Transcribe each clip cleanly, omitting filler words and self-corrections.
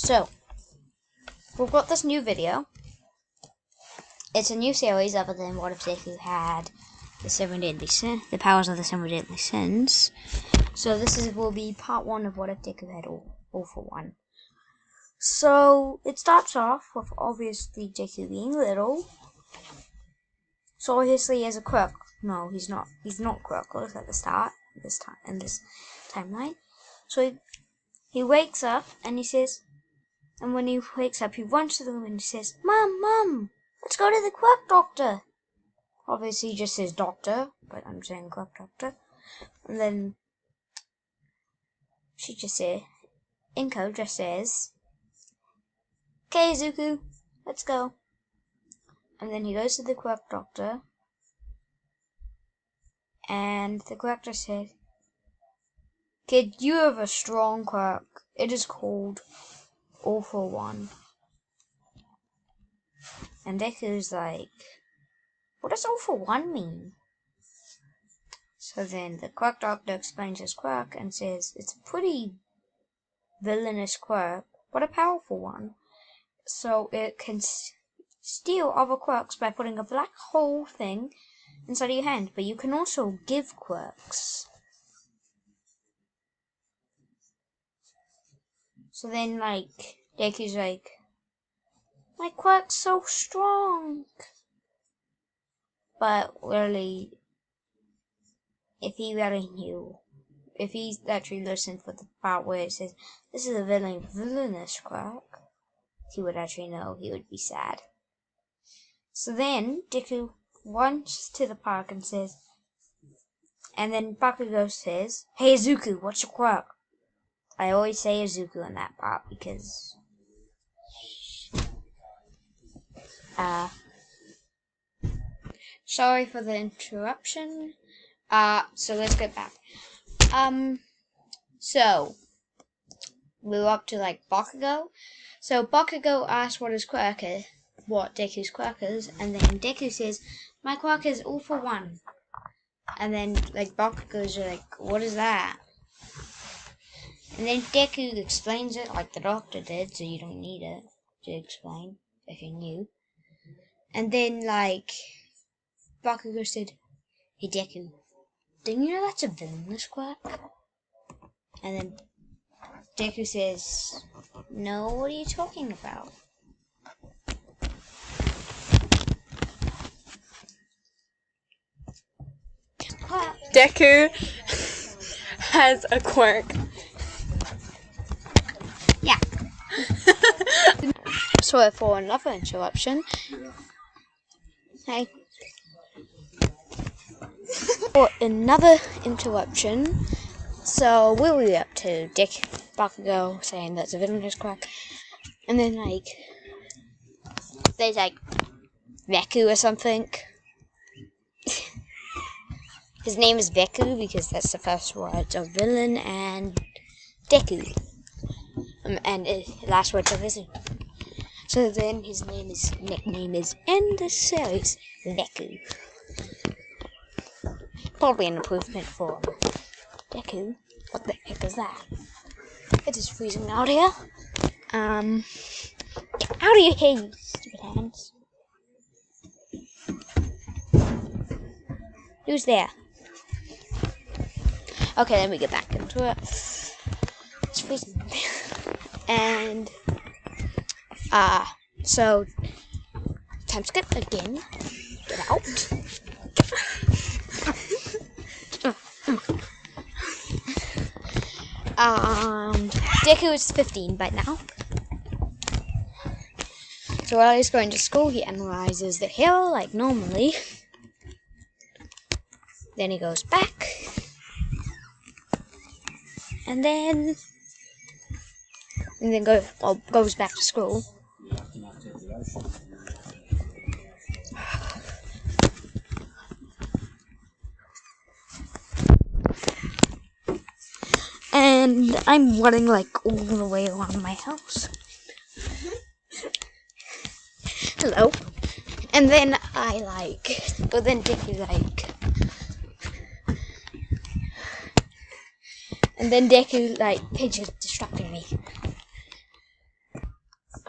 So, we've got this new video. It's a new series other than what if Deku had the powers of the 7 deadly sins. So will be part 1 of what if Deku had all for one. So, it starts off with obviously Deku being little. So obviously he has a quirk. No, he's not. He's not quirkless at the start. In this timeline. So he wakes up and he says, and when he wakes up, he runs to the room and he says, "Mom, let's go to the quirk doctor." Obviously, he just says doctor, but I'm saying quirk doctor. And then she just says, Inko just says, "Okay, Zuko, let's go." And then he goes to the quirk doctor, and the quirk doctor said, "Kid, you have a strong quirk. It is called All for One." And Deku's like, "What does All for One mean?" So then the quirk doctor explains his quirk and says it's a pretty villainous quirk, but a powerful one. So it can steal other quirks by putting a black hole thing inside of your hand, but you can also give quirks. So then, Deku's like, "My quirk's so strong." But really, if he actually listened for the part where it says, "This is a villainous quirk," he would actually know. He would be sad. So then, Deku runs to the park and says, and then Bakugo says, "Hey Izuku, what's your quirk?" I always say Izuku in that part because sorry for the interruption. So let's get back. So we were up to Bakugo. So Bakugo asks what Deku's quirk is, and then Deku says, "My quirk is All for One." And then Bakugo's like, "What is that?" And then Deku explains it like the doctor did, so you don't need it to explain if you knew. And then Bakugo said, "Hey Deku, didn't you know that's a villainous quirk?" And then Deku says, "No, what are you talking about?" Deku has a quirk. Yeah. Sorry for another interruption. For another interruption. So what were we up to? Bakugo saying that's a villainous quirk. And then there's Deku or something. His name is Deku because that's the first words of villain and Deku. And last words of his name. So then his nickname is in the series Deku. Probably an improvement for Deku. What the heck is that? It is freezing out here. Get out of your hair, you stupid hands. Who's there? Okay, let me get back into it. It's freezing. And so time skip again. Get out. Deku is 15 by now. So while he's going to school, he analyzes the hair like normally. Then he goes back. And then goes back to school. And I'm running all the way around my house. Hello. And then but then Deku and then Deku Paige is distracting me.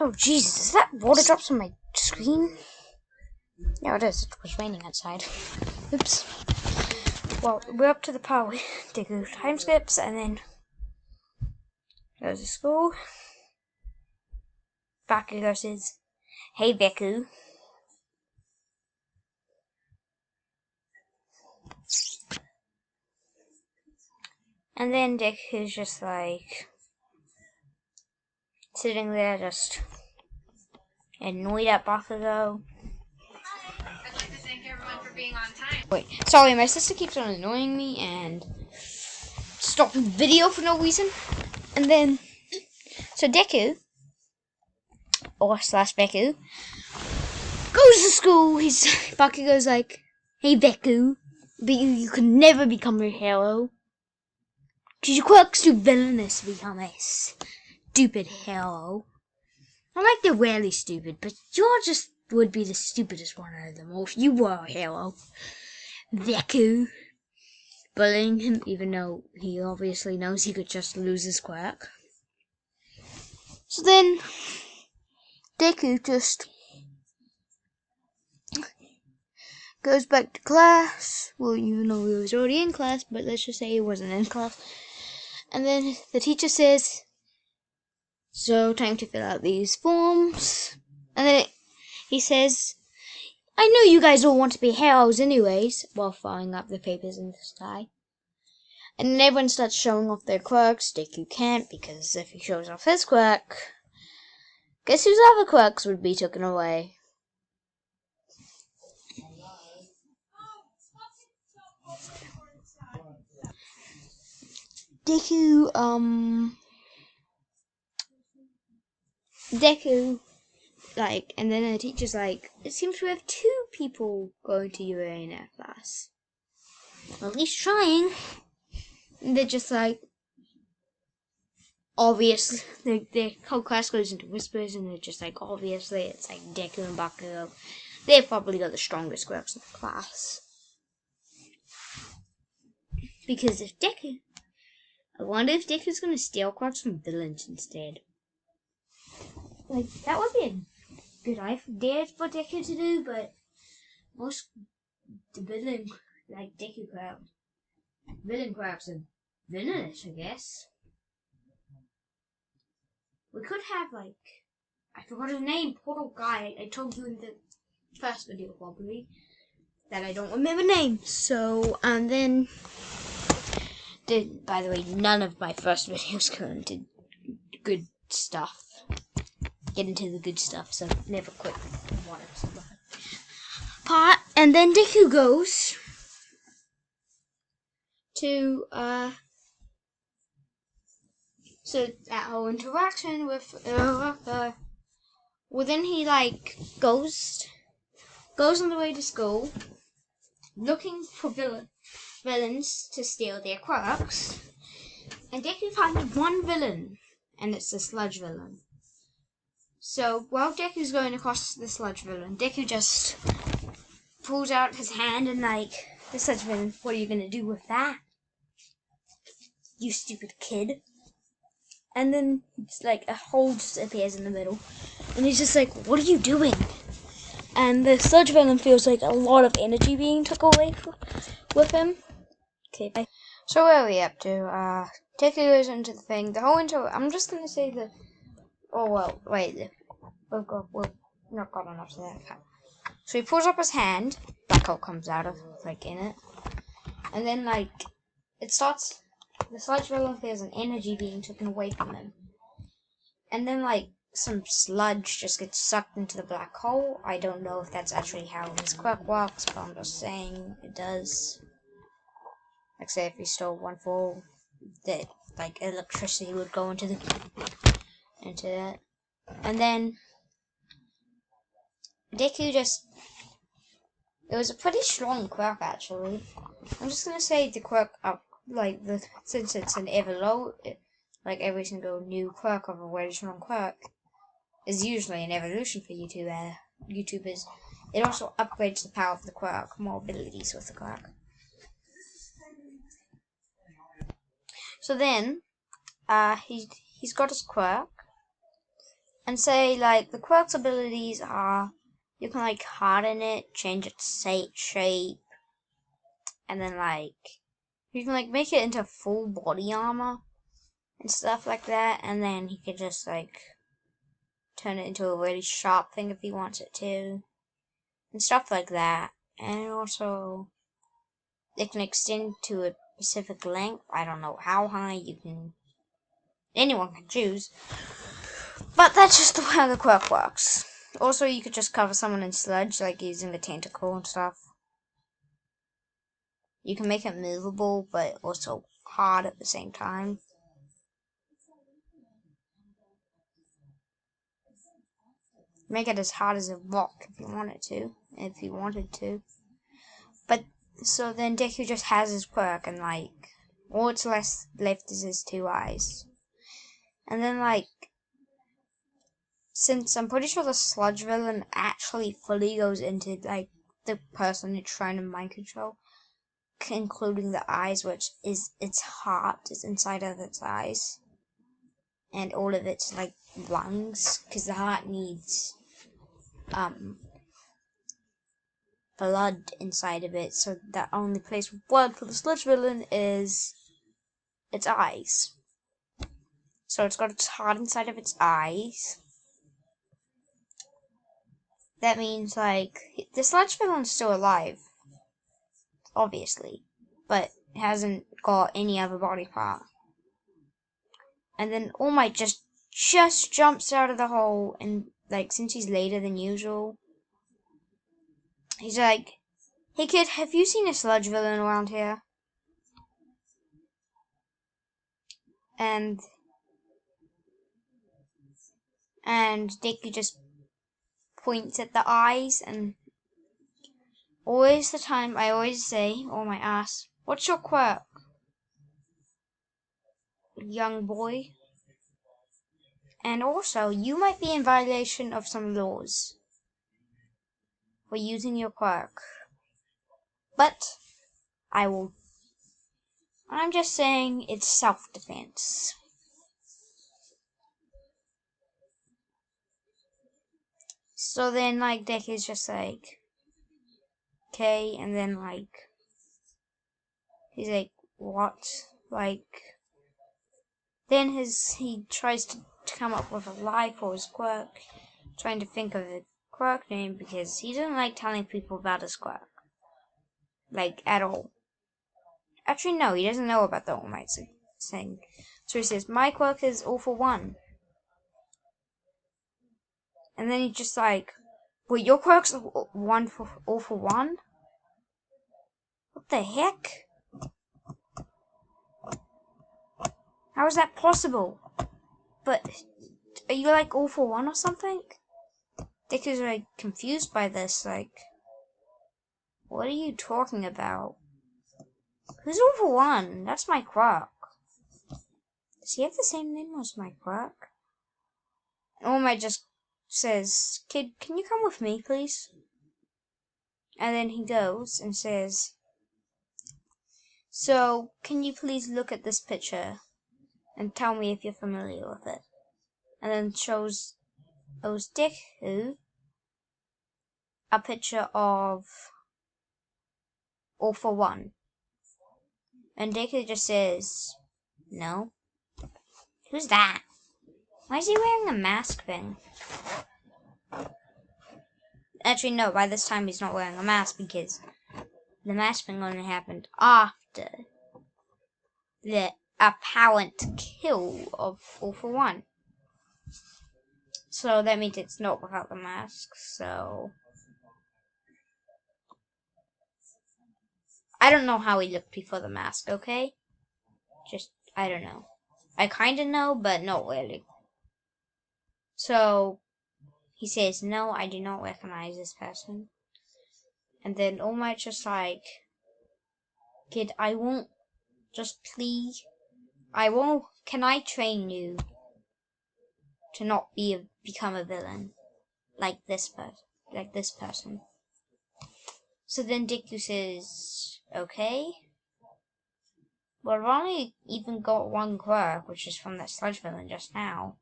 Oh Jesus, is that water drops on my screen? Yeah, it is. It was raining outside. Oops. Well, we're up to the part where Deku time skips and then goes to school. Bakugo says, "Hey Deku." And then Deku's just like sitting there, just annoyed at Bakugo. I'd like to thank everyone for being on time. Wait, sorry, my sister keeps on annoying me and stopping the video for no reason. And then, so Deku, or slash Deku, goes to school. Bakugo's like, "Hey Deku, but you can never become a hero. Because your quirk's too villainous to become a stupid hero. I like they're rarely stupid, but you're just would be the stupidest one out of them all if you were a hero." Deku bullying him, even though he obviously knows he could just lose his quirk. So then, Deku just goes back to class. Well, even though he was already in class, but let's just say he wasn't in class. And then the teacher says, "So, time to fill out these forms." And then he says, "I know you guys all want to be heroes anyways," while throwing up the papers in the sky. And then everyone starts showing off their quirks. Deku can't, because if he shows off his quirk, guess whose other quirks would be taken away? Deku, like, and then the teacher's like, "It seems we have 2 people going to UA class. Well, at least trying." And they're just like, obviously, the whole class goes into whispers, and they're just like, obviously, it's like Deku and Bakugo. They've probably got the strongest quirks in the class. Because if Deku, I wonder if Deku's gonna steal quirks from villains instead. Like, that would be a good idea for Deku to do, but most the villain, like Deku quirk, villain quirks are villainous, I guess. We could have, like, I forgot his name, Portal Guy. I told you in the first video probably that I don't remember names. So, and then, by the way, none of my first videos go into good stuff. Get into the good stuff, so never quit one episode part. And then Deku goes to, so that whole interaction with, well then he, like, goes on the way to school, looking for villains to steal their quirks, and Deku finds one villain, and it's the sludge villain. So while Deku's going across the sludge villain, Deku just pulls out his hand and, like, the sludge villain, "What are you gonna do with that, you stupid kid?" And then it's like a hole just appears in the middle, and he's just like, "What are you doing?" And the sludge villain feels like a lot of energy being took away with him. Okay, bye. So where are we up to? Deku goes into the thing. The whole intro. I'm just gonna say the. Oh well, wait. We've not got enough to that. So he pulls up his hand. Black hole comes out of, like, in it, and then, like, it starts. The sludge villain feels an energy being taken away from him, and then, like, some sludge just gets sucked into the black hole. I don't know if that's actually how his quirk works, but I'm just saying it does. Like, say if he stole one fall, that, like, electricity would go into that. And then Deku just, it was a pretty strong quirk actually. I'm just gonna say the quirk up, like, since it's an like every single new quirk of a very strong quirk is usually an evolution for YouTubers. It also upgrades the power of the quirk, more abilities with the quirk. So then, he's got his quirk, and say like the quirk's abilities are you can like harden it, change its shape, and then like you can like make it into full body armor and stuff like that, and then he could just like turn it into a really sharp thing if he wants it to, and stuff like that. And also it can extend to a specific length. I don't know how high anyone can choose, but that's just how the quirk works. Also, you could just cover someone in sludge, like using the tentacle and stuff. You can make it movable, but also hard at the same time. Make it as hard as a rock if you wanted to. But so then Deku just has his quirk, and like all it's left is his 2 eyes. And then like, since I'm pretty sure the sludge villain actually fully goes into like the person it's trying to mind control, including the eyes, which is its heart is inside of its eyes, and all of its like lungs, because the heart needs blood inside of it, so the only place with blood for the sludge villain is its eyes. So it's got its heart inside of its eyes. That means like the sludge villain's still alive, obviously, but hasn't got any other body part. And then All Might just jumps out of the hole, and like since he's later than usual, he's like, "Hey kid, have you seen a sludge villain around here?" And Deku just points at the eyes, and always the time I always say, All Might asks, "What's your quirk, young boy?" And also, you might be in violation of some laws for using your quirk. But I'm just saying it's self-defense. So then, like, Deku's just like, okay, and then, like, he's like, what? Like, then he tries to come up with a lie for his quirk, trying to think of a quirk name, because he doesn't like telling people about his quirk. Like, at all. Actually, no, he doesn't know about the All Might thing. So he says, my quirk is all for one. And then he's just like, wait, your quirk's all for one? What the heck? How is that possible? But, are you like all for one or something? Dick is like confused by this, like, what are you talking about? Who's all for one? That's my quirk. Does he have the same name as my quirk? All Might just says, kid, can you come with me, please? And then he goes and says, so, can you please look at this picture and tell me if you're familiar with it? And then shows Deku a picture of All for One. And Deku just says, no. Who's that? Why is he wearing a mask thing? Actually, no, by this time he's not wearing a mask because the mask thing only happened after the apparent kill of All for One. So that means it's not without the mask, so I don't know how he looked before the mask, okay? I don't know. I kinda know, but not really. So he says, no, I do not recognize this person. And then All Might just like, kid, I won't, just please, can I train you to not become a villain like this person? So then Deku says, okay. Well, I've only even got one quirk, which is from that sludge villain just now.